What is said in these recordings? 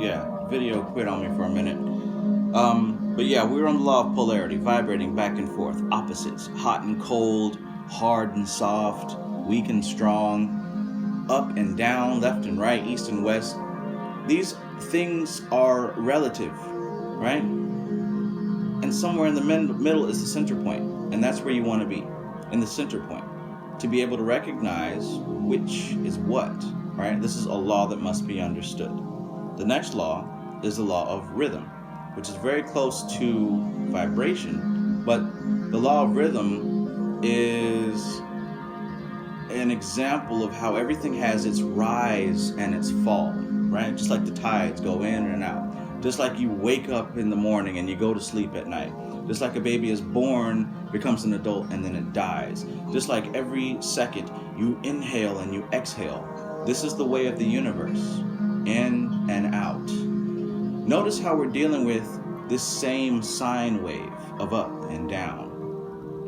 Yeah, video quit on me for a minute. But yeah, we're on the law of polarity, vibrating back and forth, opposites, hot and cold, hard and soft, weak and strong, up and down, left and right, east and west. These things are relative, right? And somewhere in the middle is the center point, and that's where you want to be, in the center point, to be able to recognize which is what, right? This is a law that must be understood. The next law is the law of rhythm, which is very close to vibration, but the law of rhythm is an example of how everything has its rise and its fall, right? Just like the tides go in and out. Just like you wake up in the morning and you go to sleep at night. Just like a baby is born, becomes an adult, and then it dies. Just like every second you inhale and you exhale. This is the way of the universe, in and out. Notice how we're dealing with this same sine wave of up and down,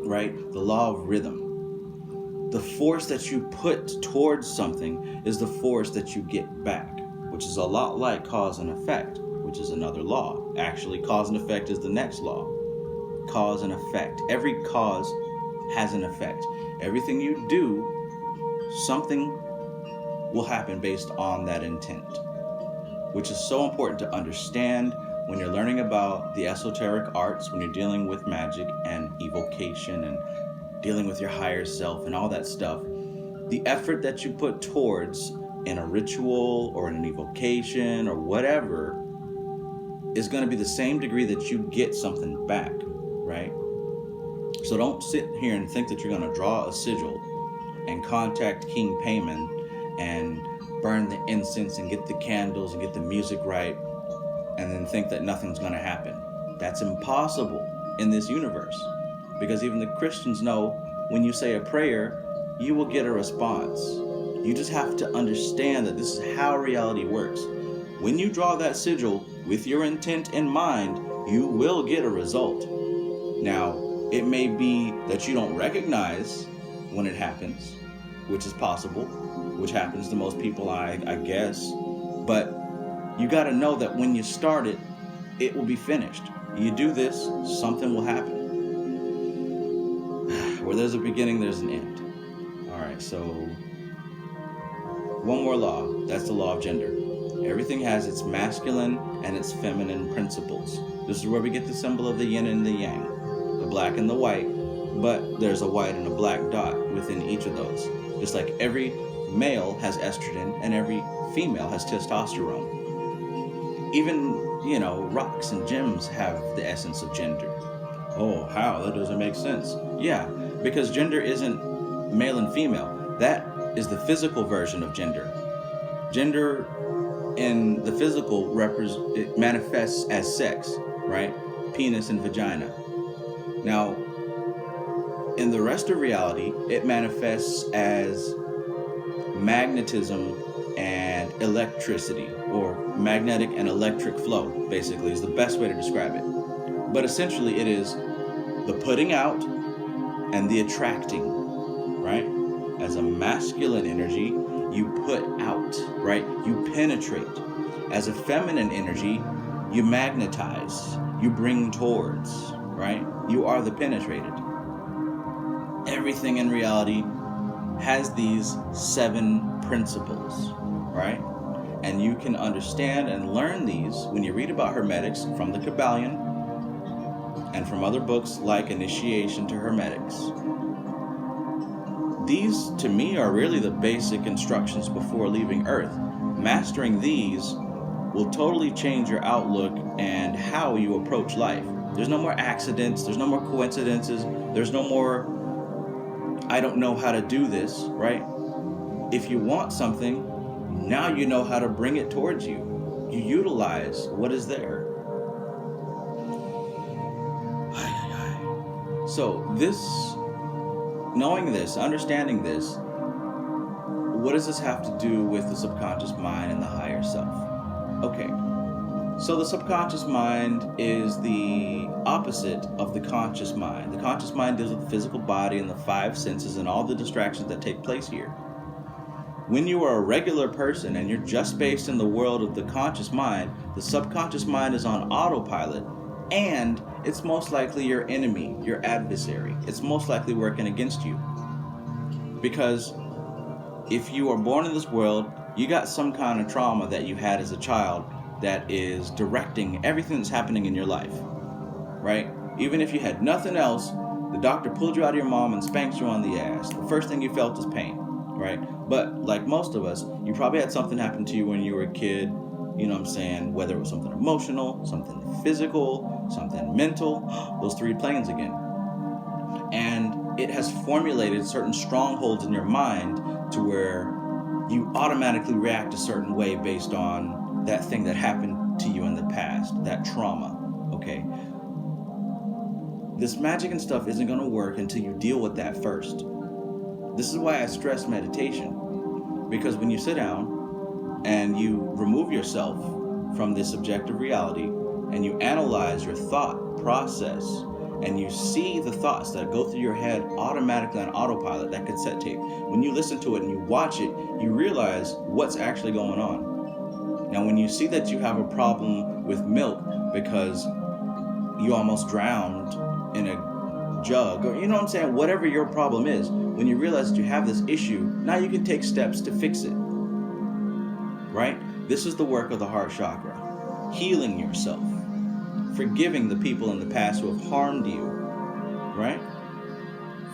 right? The law of rhythm. The force that you put towards something is the force that you get back, which is a lot like cause and effect, which is another law. Actually, cause and effect is the next law. Cause and effect. Every cause has an effect. Everything you do, something will happen based on that intent, which is so important to understand when you're learning about the esoteric arts, when you're dealing with magic and evocation and dealing with your higher self and all that stuff. The effort that you put towards in a ritual or in an evocation or whatever is going to be the same degree that you get something back, right? So don't sit here and think that you're going to draw a sigil and contact King Payman and burn the incense and get the candles and get the music right and then think that nothing's going to happen. That's impossible in this universe, because even the Christians know when you say a prayer, you will get a response. You just have to understand that this is how reality works. When you draw that sigil with your intent in mind, you will get a result. Now, it may be that you don't recognize when it happens, which is possible, which happens to most people, I guess. But you got to know that when you start it, it will be finished. You do this, something will happen. Where there's a beginning, there's an end. All right, so one more law. That's the law of gender. Everything has its masculine and its feminine principles. This is where we get the symbol of the yin and the yang, the black and the white, but there's a white and a black dot within each of those. Just like every male has estrogen and every female has testosterone. Even, rocks and gems have the essence of gender. Oh, how? That doesn't make sense. Yeah, because gender isn't male and female. That is the physical version of gender. Gender in the physical it manifests as sex, right? Penis and vagina. Now, in the rest of reality, it manifests as magnetism and electricity, or magnetic and electric flow, basically, is the best way to describe it. But essentially, it is the putting out and the attracting, right? As a masculine energy, you put out, right? You penetrate. As a feminine energy, you magnetize, you bring towards, right? You are the penetrated. Everything in reality has these 7 principles, right? And you can understand and learn these when you read about Hermetics from the Kabbalion and from other books like Initiation to Hermetics. These, to me, are really the basic instructions before leaving Earth. Mastering these will totally change your outlook and how you approach life. There's no more accidents, there's no more coincidences, there's no more, I don't know how to do this, right? If you want something, now you know how to bring it towards you. You utilize what is there. So knowing this, understanding this, what does this have to do with the subconscious mind and the higher self? Okay, so the subconscious mind is the opposite of the conscious mind. The conscious mind deals with the physical body and the 5 senses and all the distractions that take place here. When you are a regular person and you're just based in the world of the conscious mind, the subconscious mind is on autopilot, and it's most likely your enemy, your adversary. It's most likely working against you. Because if you are born in this world, you got some kind of trauma that you had as a child that is directing everything that's happening in your life, right? Even if you had nothing else, the doctor pulled you out of your mom and spanked you on the ass. The first thing you felt is pain, right? But like most of us, you probably had something happen to you when you were a kid, you know what I'm saying? Whether it was something emotional, something physical, something mental, those three planes again. And it has formulated certain strongholds in your mind to where you automatically react a certain way based on that thing that happened to you in the past, that trauma, okay? This magic and stuff isn't going to work until you deal with that first. This is why I stress meditation, because when you sit down and you remove yourself from this objective reality and you analyze your thought process and you see the thoughts that go through your head automatically on autopilot, that cassette tape, when you listen to it and you watch it, you realize what's actually going on. Now, when you see that you have a problem with milk because you almost drowned in a jug, or you know what I'm saying, whatever your problem is, when you realize that you have this issue, now you can take steps to fix it, right? This is the work of the heart chakra. Healing yourself, forgiving the people in the past who have harmed you, right?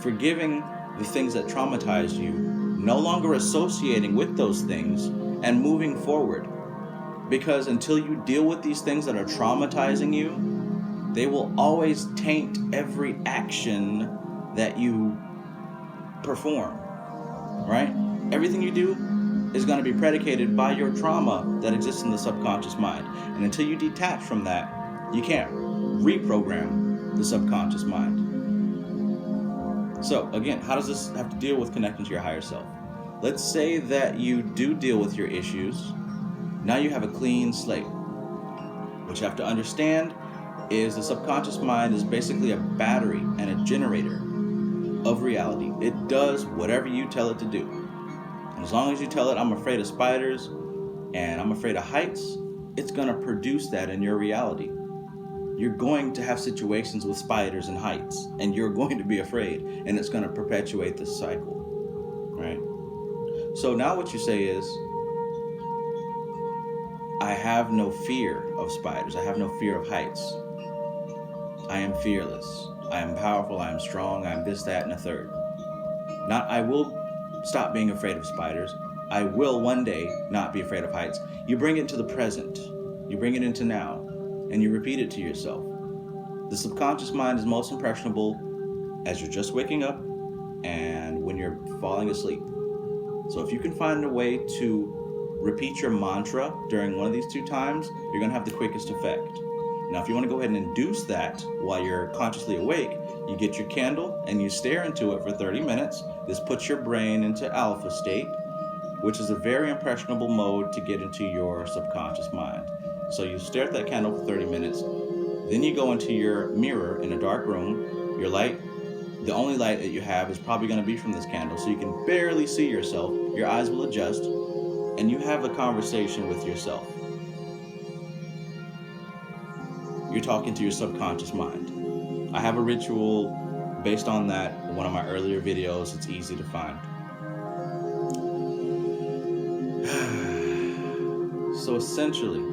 Forgiving the things that traumatized you, no longer associating with those things, and moving forward. Because until you deal with these things that are traumatizing you, they will always taint every action that you perform, right? Everything you do is going to be predicated by your trauma that exists in the subconscious mind. And until you detach from that, you can't reprogram the subconscious mind. So again, how does this have to deal with connecting to your higher self? Let's say that you do deal with your issues. Now you have a clean slate. What you have to understand is the subconscious mind is basically a battery and a generator of reality. It does whatever you tell it to do. And as long as you tell it, I'm afraid of spiders and I'm afraid of heights, it's going to produce that in your reality. You're going to have situations with spiders and heights, and you're going to be afraid, and it's going to perpetuate this cycle, right? So now what you say is, I have no fear of spiders. I have no fear of heights. I am fearless. I am powerful. I am strong. I am this, that, and a third. Not I will stop being afraid of spiders. I will one day not be afraid of heights. You bring it to the present. You bring it into now. And you repeat it to yourself. The subconscious mind is most impressionable as you're just waking up and when you're falling asleep. So if you can find a way to repeat your mantra during one of these two times, you're going to have the quickest effect. Now, if you want to go ahead and induce that while you're consciously awake, you get your candle and you stare into it for 30 minutes. This puts your brain into alpha state, which is a very impressionable mode to get into your subconscious mind. So you stare at that candle for 30 minutes. Then you go into your mirror in a dark room. Your light, the only light that you have is probably going to be from this candle. So you can barely see yourself. Your eyes will adjust. And you have a conversation with yourself. You're talking to your subconscious mind. I have a ritual based on that in one of my earlier videos. It's easy to find. So essentially,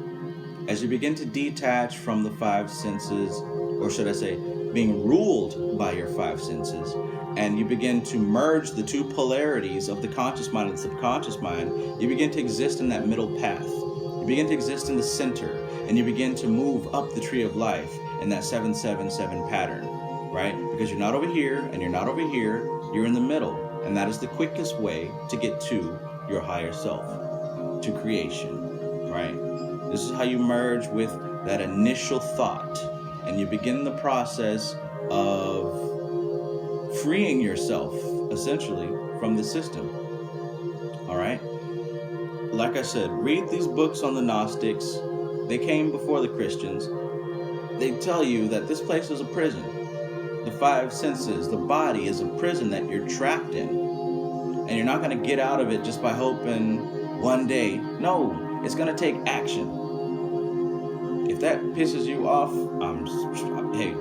as you begin to detach from the five senses, or should I say, being ruled by your five senses, and you begin to merge the two polarities of the conscious mind and the subconscious mind, you begin to exist in that middle path. You begin to exist in the center, and you begin to move up the tree of life in that 777 pattern, right? Because you're not over here, and you're not over here, you're in the middle, and that is the quickest way to get to your higher self, to creation, right? This is how you merge with that initial thought, and you begin the process of freeing yourself, essentially, from the system. All right? Like I said, read these books on the Gnostics. They came before the Christians. They tell you that this place is a prison. The five senses, the body is a prison that you're trapped in. And you're not going to get out of it just by hoping one day. No, it's going to take action. If that pisses you off, hey,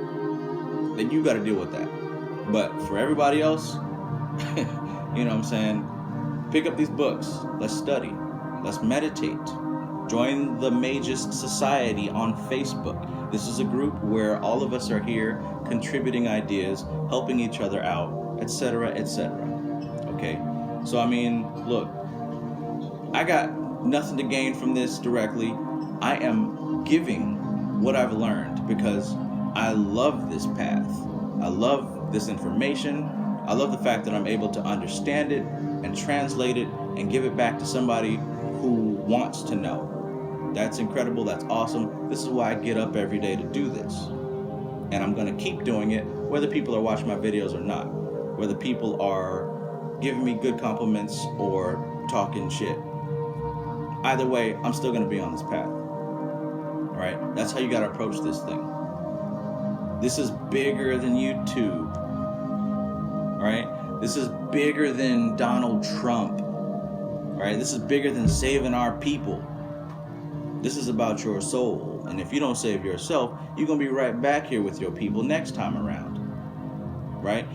then you got to deal with that. But for everybody else, you know what I'm saying? Pick up these books. Let's study. Let's meditate. Join the Magus Society on Facebook. This is a group where all of us are here contributing ideas, helping each other out, etc., etc. Okay? So, I mean, look, I got nothing to gain from this directly. I am giving what I've learned because I love this path. I love this information. I love the fact that I'm able to understand it and translate it and give it back to somebody who wants to know. That's incredible. That's awesome. This is why I get up every day to do this. And I'm going to keep doing it whether people are watching my videos or not. Whether people are giving me good compliments or talking shit. Either way, I'm still going to be on this path. Right? That's how you got to approach this thing. This is bigger than YouTube. Right? This is bigger than Donald Trump. Right? This is bigger than saving our people. This is about your soul. And if you don't save yourself, you're going to be right back here with your people next time around. Right?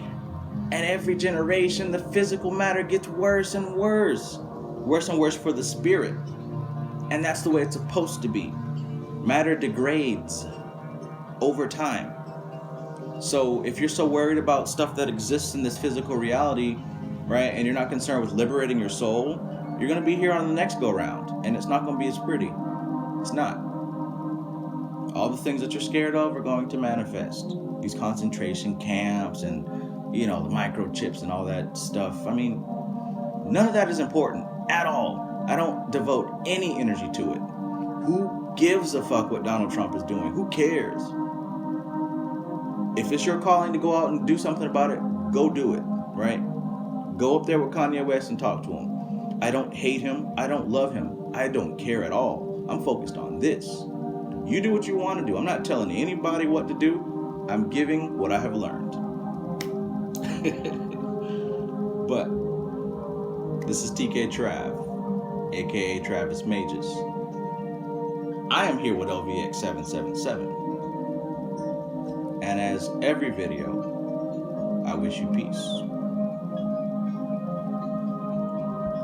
And every generation, the physical matter gets worse and worse. Worse and worse for the spirit. And that's the way it's supposed to be. Matter degrades over time. So if you're so worried about stuff that exists in this physical reality, right, and you're not concerned with liberating your soul, you're going to be here on the next go-round. And it's not going to be as pretty. It's not. All the things that you're scared of are going to manifest. These concentration camps and, you know, the microchips and all that stuff. I mean, none of that is important at all. I don't devote any energy to it. Who gives a fuck what Donald Trump is doing? Who cares? If it's your calling to go out and do something about it, go do it, right? Go up there with Kanye West and talk to him. I don't hate him. I don't love him. I don't care at all. I'm focused on this. You do what you want to do. I'm not telling anybody what to do. I'm giving what I have learned. But this is TK Trav, aka Travis Magus. I am here with LVX777. And as every video, I wish you peace.